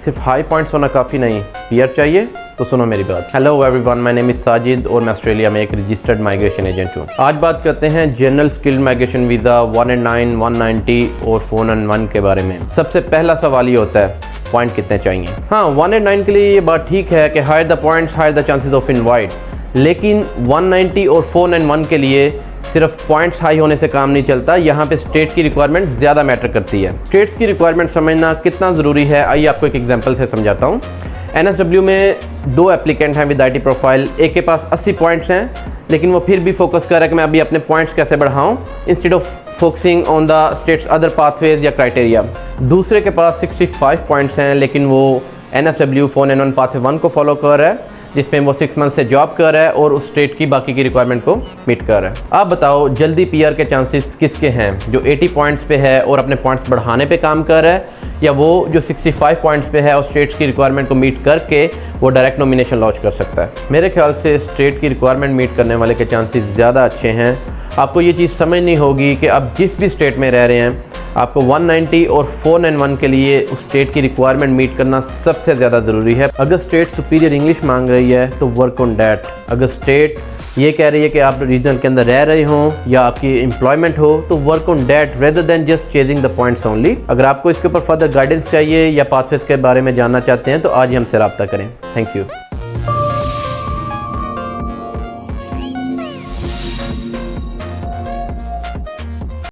सिर्फ high points होना काफ़ी नहीं, पीआर चाहिए। तो सुनो मेरी बात। Hello everyone, my name is Sajid और मैं ऑस्ट्रेलिया में एक रजिस्टर्ड माइग्रेशन एजेंट हूँ। आज बात करते हैं जनरल स्किल्ड माइग्रेशन वीज़ा 189, 190 और 491 के बारे में। सबसे पहला सवाल ये होता है, पॉइंट कितने चाहिए। हाँ, 189 के लिए ये बात ठीक है कि higher the points higher the chances of invite, लेकिन 190 और 491 के लिए सिर्फ पॉइंट्स हाई होने से काम नहीं चलता। यहाँ पे स्टेट की रिक्वायरमेंट ज़्यादा मैटर करती है। स्टेट्स की रिक्वायरमेंट समझना कितना ज़रूरी है, आइए आपको एक एग्जांपल से समझाता हूँ। NSW में 2 एप्लीकेंट हैं विद IT प्रोफाइल। एक के पास 80 पॉइंट्स हैं, लेकिन वो फिर भी फोकस कर रहा है कि मैं अभी अपने पॉइंट्स कैसे बढ़ाऊँ, instead of focusing on the states other pathways या क्राइटेरिया। दूसरे के पास 65 पॉइंट्स हैं, लेकिन वो NSW 491 पाथवे 1 को फॉलो कर रहा है, जिसमें वो 6 मंथ से जॉब कर रहा है और उस स्टेट की बाकी की रिक्वायरमेंट को मीट कर रहा है। आप बताओ जल्दी PR के चांसेस किसके हैं, जो 80 पॉइंट्स पे है और अपने पॉइंट्स बढ़ाने पे काम कर रहा है, या वो जो 65 पॉइंट्स पे है और स्टेट्स की रिक्वायरमेंट को मीट करके वो डायरेक्ट नॉमिनेशन लॉन्च कर सकता है। मेरे ख्याल से स्टेट की रिक्वायरमेंट मीट करने वाले के चांसेस ज़्यादा अच्छे हैं। आपको ये चीज़ समझनी होगी कि आप जिस भी स्टेट में रह रहे हैं, आपको 190 और 491 के लिए उस स्टेट की रिक्वायरमेंट मीट करना सबसे ज़्यादा ज़रूरी है। अगर स्टेट सुपीरियर इंग्लिश मांग रही है तो वर्क ऑन डैट। अगर स्टेट ये कह रही है कि आप रीजन के अंदर रह रहे हो या आपकी एम्प्लॉयमेंट हो, तो work on that rather than just chasing the points only. अगर आपको इसके ऊपर फर्दर गाइडेंस चाहिए या पाथवेज के बारे में जानना चाहते हैं तो आज ही हमसे रब्ता करें। Thank you.